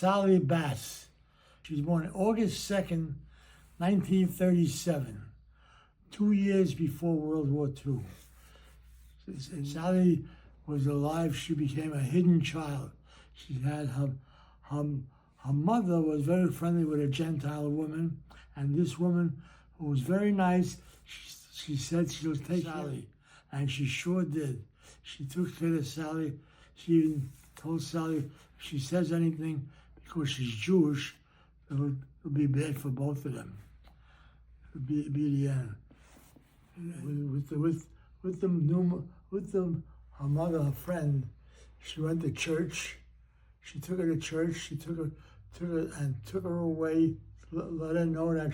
Shelly Bass. She was born August 2nd, 1937, 2 years before World War II. Shelly was alive. She became a hidden child. She had her mother was very friendly with a Gentile woman, and this woman, who was very nice, she said she would take Shelly, and she sure did. She took care of Shelly. She even told Shelly if she says anything, because she's Jewish, it'll be bad for both of them. It'll be the end. With her mother, her friend, she went to church. She took her to church. She took her away, let her know that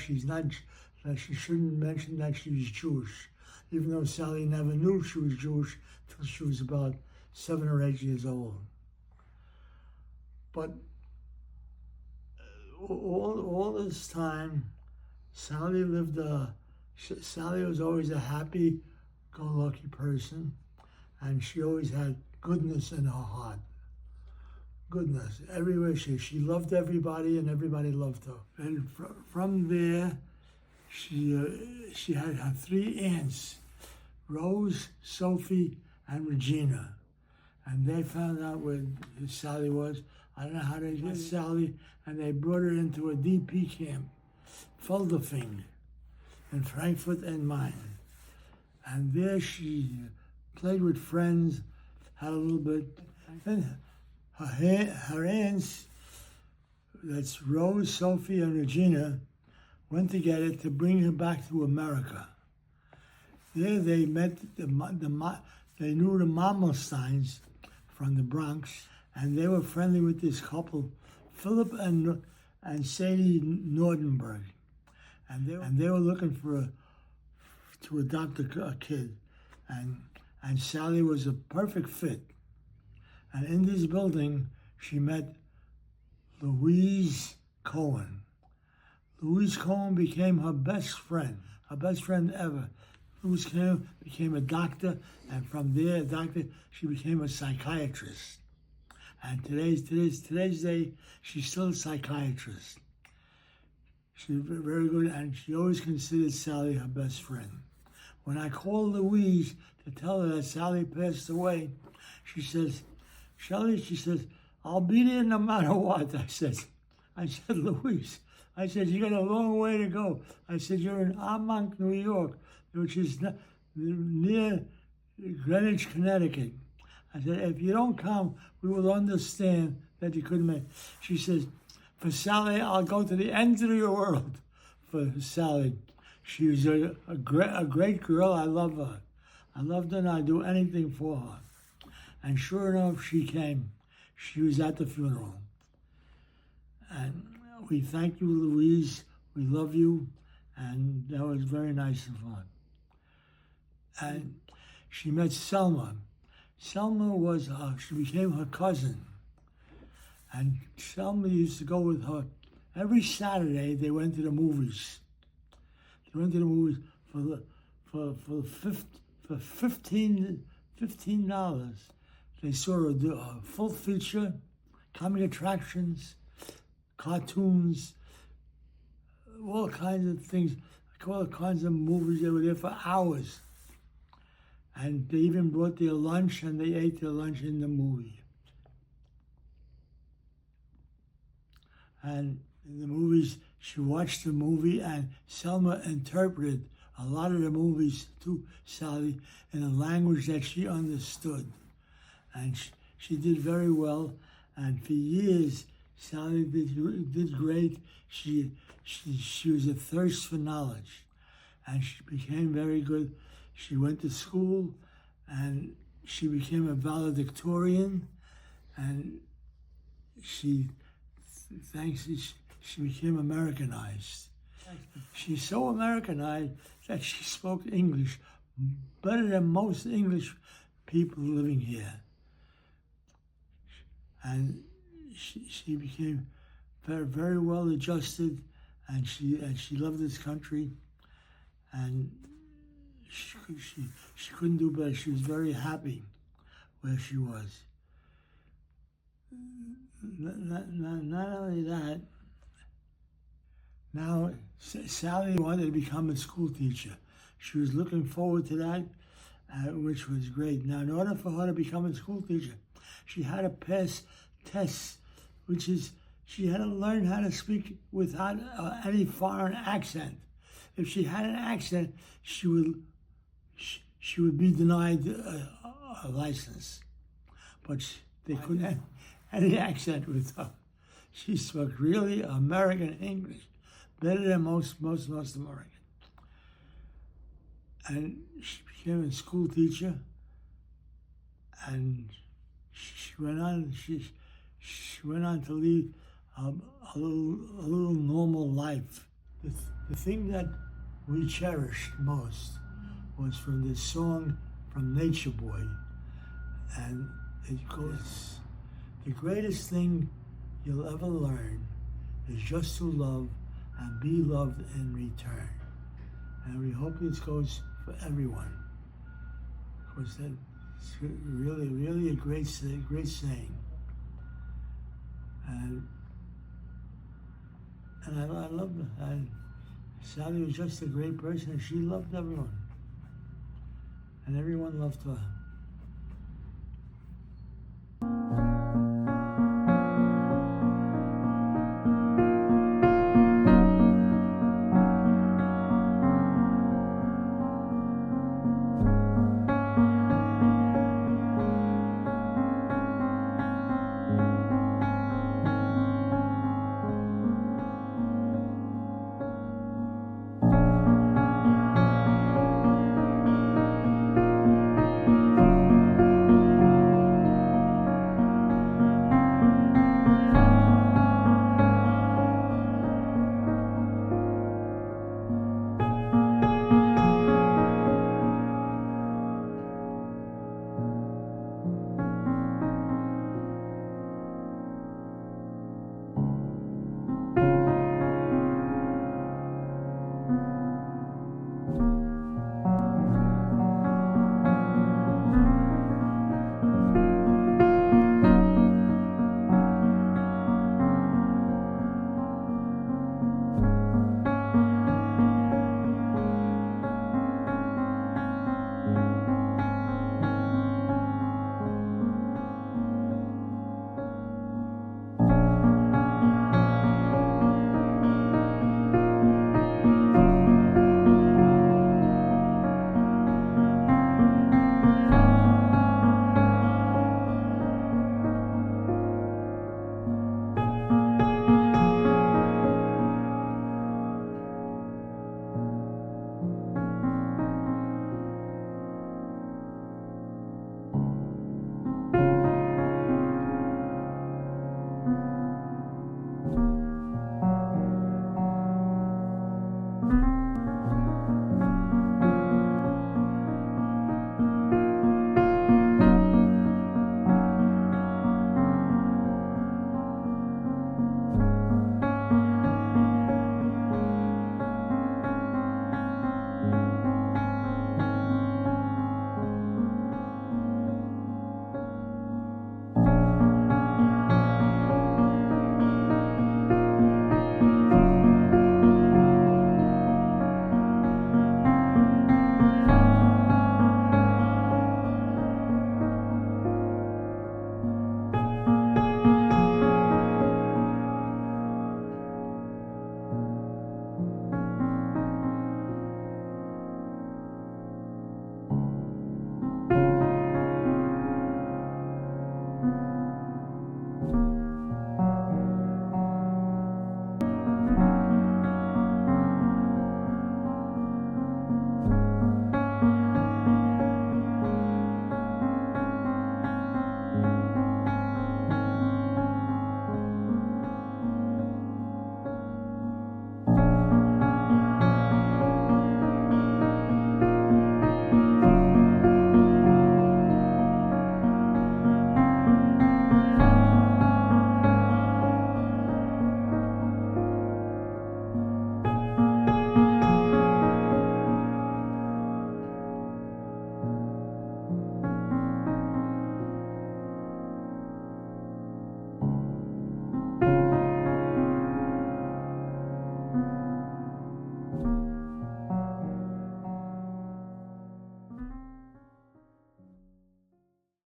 that she shouldn't mention that she was Jewish, even though Shelly never knew she was Jewish till she was about 7 or 8 years old. But all this time, Shelly was always a happy-go-lucky person, and she always had goodness in her heart. Goodness everywhere. She loved everybody, and everybody loved her. And from there, she had her 3 aunts: Rose, Sophie, and Regina. And they found out where Shelly was. I don't know how they got Shelly, and they brought her into a DP camp, Feldafing, in Frankfurt am Main. And there she played with friends, had a little bit. And her aunts, that's Rose, Sophie, and Regina, went together to bring her back to America. There they met they knew the Mamelsteins from the Bronx, and they were friendly with this couple, Philip and Sadie Nordenberg, and they were looking to adopt a kid, and Shelly was a perfect fit. And in this building, she met Louise Cohen. Louise Cohen became her best friend ever. Louise Cohen became a doctor, and from there, she became a psychiatrist. And today's day, she's still a psychiatrist. She's very good, and she always considered Shelly her best friend. When I called Louise to tell her that Shelly passed away, she says, Shelly, she says, I'll be there no matter what. I said, Louise, I said, you got a long way to go. I said, you're in Armonk, New York, which is near Greenwich, Connecticut. I said, if you don't come, we will understand that you couldn't make. She says, for Shelly, I'll go to the ends of the world for Shelly. She was a great girl. I love her. I loved her, and I'd do anything for her. And sure enough, she came. She was at the funeral. And we thank you, Louise. We love you. And that was very nice of her. And she met Selma. Selma she became her cousin. And Selma used to go with her. Every Saturday, they went to the movies. They went to the movies for $15. They saw a full feature, comic attractions, cartoons, all kinds of things, all kinds of movies. They were there for hours. And they even brought their lunch, and they ate their lunch in the movie. And in the movies, she watched the movie, and Selma interpreted a lot of the movies to Shelly in a language that she understood. And she did very well, and for years, Shelly did great. She was a thirst for knowledge, and she became very good. She went to school, and she became a valedictorian, and she became Americanized. She's so Americanized that she spoke English better than most English people living here. And she became very, very well adjusted, and she loved this country, and she couldn't do better. She was very happy where she was. not only that, now Sally wanted to become a school teacher. She was looking forward to that, which was great. Now, in order for her to become a school teacher, she had to pass tests, which is she had to learn how to speak without any foreign accent. If she had an accent, she would be denied a license. But they couldn't have any accent with her. She spoke really American English, better than most Americans. And she became a school teacher, and she went on to lead a little normal life. The thing that we cherished most was from this song from Nature Boy, and it goes, "The greatest thing you'll ever learn is just to love and be loved in return." And we hope this goes for everyone, because that's really a great saying. And I love her. And Sally was just a great person, and she loved everyone. And everyone loved her.